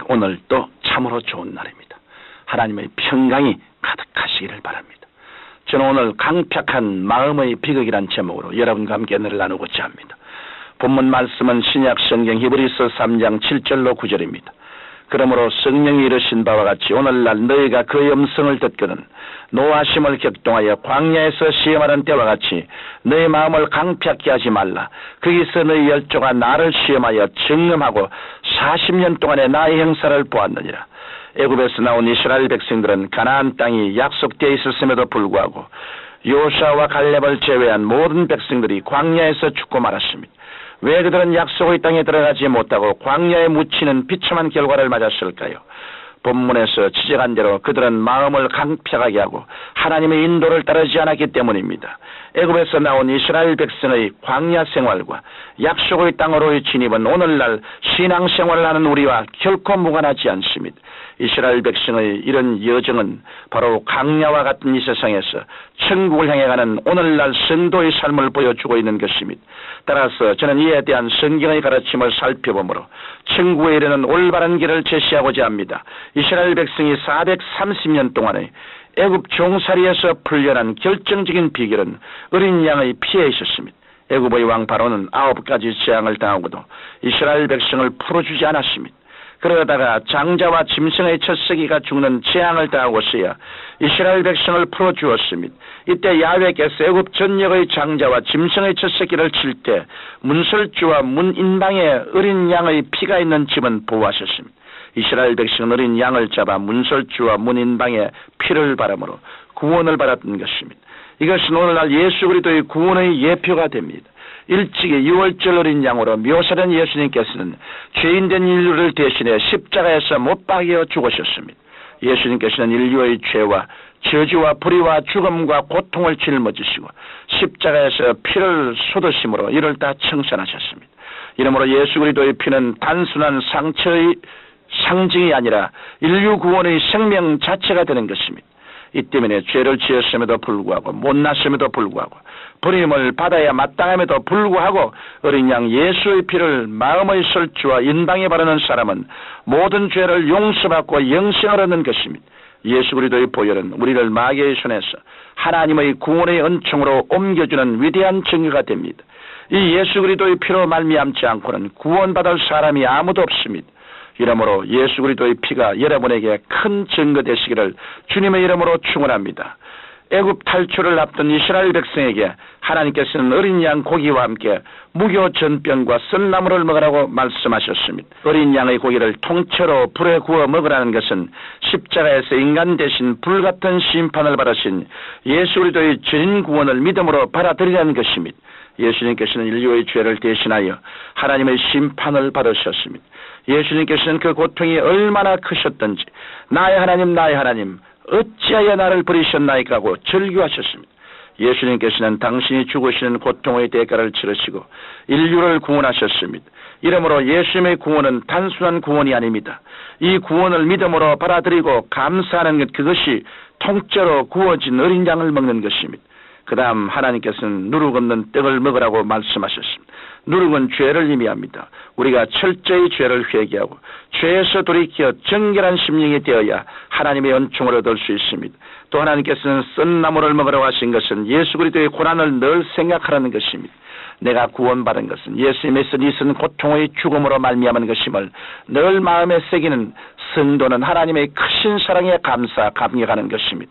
오늘도 참으로 좋은 날입니다. 하나님의 평강이 가득하시기를 바랍니다. 저는 오늘 강팍한 마음의 비극이란 제목으로 여러분과 함께 은혜를 나누고자 합니다. 본문 말씀은 신약 성경 히브리서 3장 7절로 9절입니다. 그러므로 성령이 이르신 바와 같이 오늘날 너희가 그의 음성을 듣거든 노하심을 격동하여 광야에서 시험하는 때와 같이 너희 마음을 강팍케 하지 말라. 거기서 너희 열조가 나를 시험하여 증험하고 40년 동안의 나의 행사를 보았느니라. 애굽에서 나온 이스라엘 백성들은 가나안 땅이 약속되어 있었음에도 불구하고 요시아와 갈렙을 제외한 모든 백성들이 광야에서 죽고 말았습니다. 왜 그들은 약속의 땅에 들어가지 못하고 광야에 묻히는 비참한 결과를 맞았을까요? 본문에서 지적한 대로 그들은 마음을 강팍하게 하고 하나님의 인도를 따르지 않았기 때문입니다. 애굽에서 나온 이스라엘 백성의 광야 생활과 약속의 땅으로의 진입은 오늘날 신앙생활을 하는 우리와 결코 무관하지 않습니다. 이스라엘 백성의 이런 여정은 바로 광야와 같은 이 세상에서 천국을 향해 가는 오늘날 성도의 삶을 보여주고 있는 것입니다. 따라서 저는 이에 대한 성경의 가르침을 살펴보므로 천국에 이르는 올바른 길을 제시하고자 합니다. 이스라엘 백성이 430년 동안의 애굽 종살이에서 풀려난 결정적인 비결은 어린 양의 피에 있었습니다. 애굽의 왕 바로는 9가지 재앙을 당하고도 이스라엘 백성을 풀어주지 않았습니다. 그러다가 장자와 짐승의 첫 새끼가 죽는 재앙을 당하고서야 이스라엘 백성을 풀어주었습니다. 이때 야훼께서 애굽 전역의 장자와 짐승의 첫 새끼를 칠 때 문설주와 문인방에 어린 양의 피가 있는 집은 보호하셨습니다. 이스라엘 백성은 어린 양을 잡아 문설주와 문인방에 피를 바람으로 구원을 받았던 것입니다. 이것은 오늘날 예수 그리스도의 구원의 예표가 됩니다. 일찍이 6월절 어린 양으로 묘사된 예수님께서는 죄인된 인류를 대신해 십자가에서 못 박여 죽으셨습니다. 예수님께서는 인류의 죄와 저주와 불의와 죽음과 고통을 짊어지시고 십자가에서 피를 쏟으심으로 이를 다 청산하셨습니다. 이러므로 예수 그리스도의 피는 단순한 상처의 상징이 아니라 인류 구원의 생명 자체가 되는 것입니다. 이 때문에 죄를 지었음에도 불구하고 못났음에도 불구하고 버림을 받아야 마땅함에도 불구하고 어린 양 예수의 피를 마음의 설주와 인방에 바르는 사람은 모든 죄를 용서받고 영생을 얻는 것입니다. 예수 그리스도의 보혈은 우리를 마귀의 손에서 하나님의 구원의 은총으로 옮겨주는 위대한 증거가 됩니다. 이 예수 그리스도의 피로 말미암지 않고는 구원받을 사람이 아무도 없습니다. 이러므로 예수 그리스도의 피가 여러분에게 큰 증거 되시기를 주님의 이름으로 축원합니다. 애굽 탈출을 앞둔 이스라엘 백성에게 하나님께서는 어린 양 고기와 함께 무교 전병과 썬나물을 먹으라고 말씀하셨습니다. 어린 양의 고기를 통째로 불에 구워 먹으라는 것은 십자가에서 인간 대신 불같은 심판을 받으신 예수 그리스도의 전 구원을 믿음으로 받아들이라는 것입니다. 예수님께서는 인류의 죄를 대신하여 하나님의 심판을 받으셨습니다. 예수님께서는 그 고통이 얼마나 크셨던지 나의 하나님 어찌하여 나를 버리셨나이까 하고 절규하셨습니다. 예수님께서는 당신이 죽으시는 고통의 대가를 치르시고 인류를 구원하셨습니다. 이러므로 예수님의 구원은 단순한 구원이 아닙니다. 이 구원을 믿음으로 받아들이고 감사하는 것, 그것이 통째로 구워진 어린 양을 먹는 것입니다. 그 다음 하나님께서는 누룩 없는 떡을 먹으라고 말씀하셨습니다. 누룩은 죄를 의미합니다. 우리가 철저히 죄를 회개하고 죄에서 돌이켜 정결한 심령이 되어야 하나님의 은총을 얻을 수 있습니다. 또 하나님께서는 썬나물을 먹으라고 하신 것은 예수 그리스도의 고난을 늘 생각하라는 것입니다. 내가 구원받은 것은 예수님에서 있은 고통의 죽음으로 말미암은 것임을 늘 마음에 새기는 성도는 하나님의 크신 사랑에 감격하는 것입니다.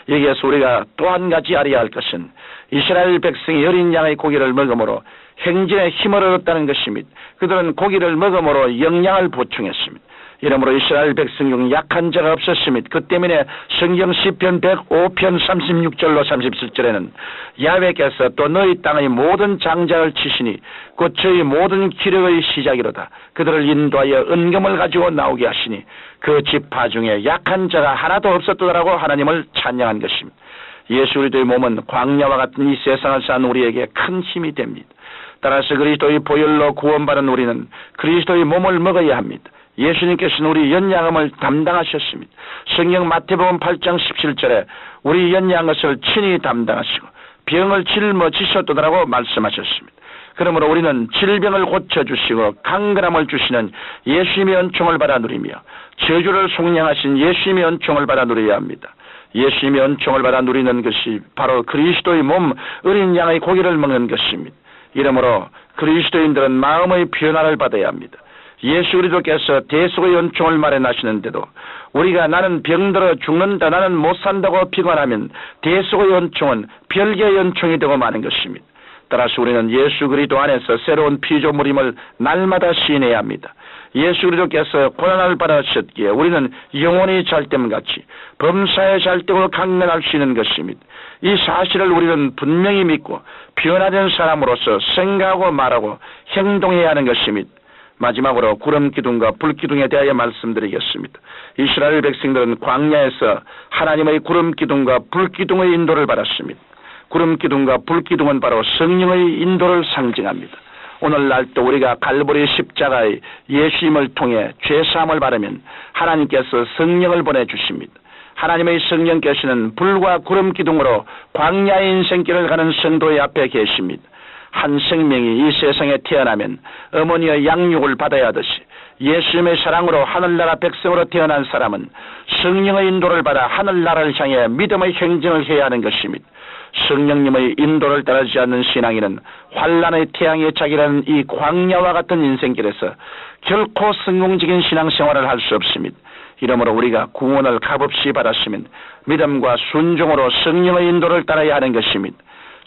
여기에서 우리가 또 한 가지 알아야 할 것은 이스라엘 백성이 어린 양의 고기를 먹음으로 행진에 힘을 얻었다는 것입니다. 그들은 고기를 먹음으로 영양을 보충했습니다. 이러므로 이스라엘 백성 중 약한 자가 없었습니다. 그 때문에 성경 시편 105편 36절로 37절에는 야훼께서 또 너희 땅의 모든 장자를 치시니 곧 저희 모든 기력의 시작이로다. 그들을 인도하여 은금을 가지고 나오게 하시니 그 지파 중에 약한 자가 하나도 없었더라고 하나님을 찬양한 것입니다. 예수 그리스도의 몸은 광야와 같은 이 세상을 사는 우리에게 큰 힘이 됩니다. 따라서 그리스도의 보혈로 구원받은 우리는 그리스도의 몸을 먹어야 합니다. 예수님께서는 우리 연양함을 담당하셨습니다. 성경 마태복음 8장 17절에 우리 연양 것을 친히 담당하시고 병을 짊어지셨더라고 말씀하셨습니다. 그러므로 우리는 질병을 고쳐주시고 강건함을 주시는 예수님의 은총을 받아 누리며 저주를 속량하신 예수님의 은총을 받아 누려야 합니다. 예수님의 은총을 받아 누리는 것이 바로 그리스도의 몸 어린 양의 고기를 먹는 것입니다. 이러므로 그리스도인들은 마음의 변화를 받아야 합니다. 예수 그리스도께서 대속의 은총을 마련하시는데도 우리가 나는 병들어 죽는다, 나는 못 산다고 비관하면 대속의 은총은 별개의 은총이 되고 마는 것입니다. 따라서 우리는 예수 그리스도 안에서 새로운 피조물임을 날마다 시인해야 합니다. 예수 그리스도께서 고난을 받으셨기에 우리는 영원히 잘됨같이 범사에 잘됨으로 강건할 수 있는 것입니다. 이 사실을 우리는 분명히 믿고 변화된 사람으로서 생각하고 말하고 행동해야 하는 것입니다. 마지막으로 구름기둥과 불기둥에 대하여 말씀드리겠습니다. 이스라엘 백성들은 광야에서 하나님의 구름기둥과 불기둥의 인도를 받았습니다. 구름기둥과 불기둥은 바로 성령의 인도를 상징합니다. 오늘날도 우리가 갈보리 십자가의 예수님을 통해 죄사함을 받으면 하나님께서 성령을 보내주십니다. 하나님의 성령께서는 불과 구름기둥으로 광야의 인생길을 가는 성도의 앞에 계십니다. 한 생명이 이 세상에 태어나면 어머니의 양육을 받아야 하듯이 예수님의 사랑으로 하늘나라 백성으로 태어난 사람은 성령의 인도를 받아 하늘나라를 향해 믿음의 행진을 해야 하는 것입니다. 성령님의 인도를 따르지 않는 신앙인은 환란의 태양에 자기라는 이 광야와 같은 인생길에서 결코 성공적인 신앙생활을 할 수 없습니다. 이러므로 우리가 구원을 값없이 받았으면 믿음과 순종으로 성령의 인도를 따라야 하는 것입니다.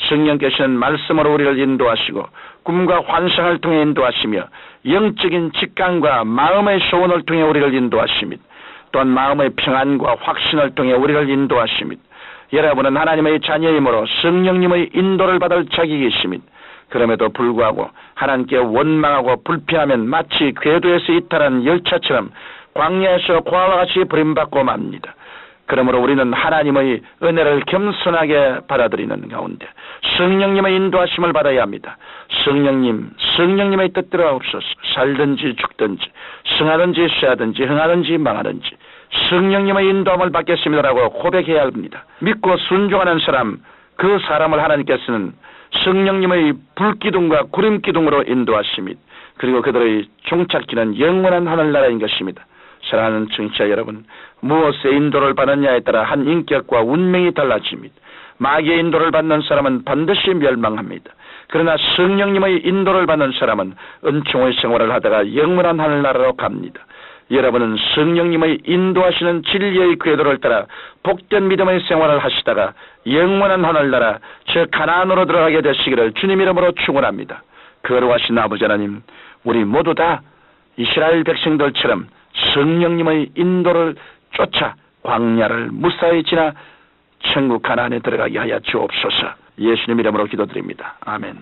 성령께서는 말씀으로 우리를 인도하시고 꿈과 환상을 통해 인도하시며 영적인 직감과 마음의 소원을 통해 우리를 인도하십니다. 또한 마음의 평안과 확신을 통해 우리를 인도하십니다. 여러분은 하나님의 자녀이므로 성령님의 인도를 받을 자격이 있습니다. 그럼에도 불구하고 하나님께 원망하고 불평하면 마치 궤도에서 이탈한 열차처럼 광야에서 고아와 같이 버림받고 맙니다. 그러므로 우리는 하나님의 은혜를 겸손하게 받아들이는 가운데 성령님의 인도하심을 받아야 합니다. 성령님의 뜻대로 하옵소서. 살든지 죽든지 승하든지 쇠하든지 흥하든지 망하든지 성령님의 인도함을 받겠습니다라고 고백해야 합니다. 믿고 순종하는 사람, 그 사람을 하나님께서는 성령님의 불기둥과 구름기둥으로 인도하십니다. 그리고 그들의 종착지는 영원한 하늘나라인 것입니다. 사랑하는 청취자 여러분, 무엇의 인도를 받느냐에 따라 한 인격과 운명이 달라집니다. 마귀의 인도를 받는 사람은 반드시 멸망합니다. 그러나 성령님의 인도를 받는 사람은 은총의 생활을 하다가 영원한 하늘나라로 갑니다. 여러분은 성령님의 인도하시는 진리의 궤도를 따라 복된 믿음의 생활을 하시다가 영원한 하늘나라 저 가나안으로 들어가게 되시기를 주님 이름으로 축원합니다. 거룩하신 아버지 하나님, 우리 모두 다 이스라엘 백성들처럼 성령님의 인도를 쫓아 광야를 무사히 지나 천국 가나안에 들어가게 하여 주옵소서. 예수님 이름으로 기도드립니다. 아멘.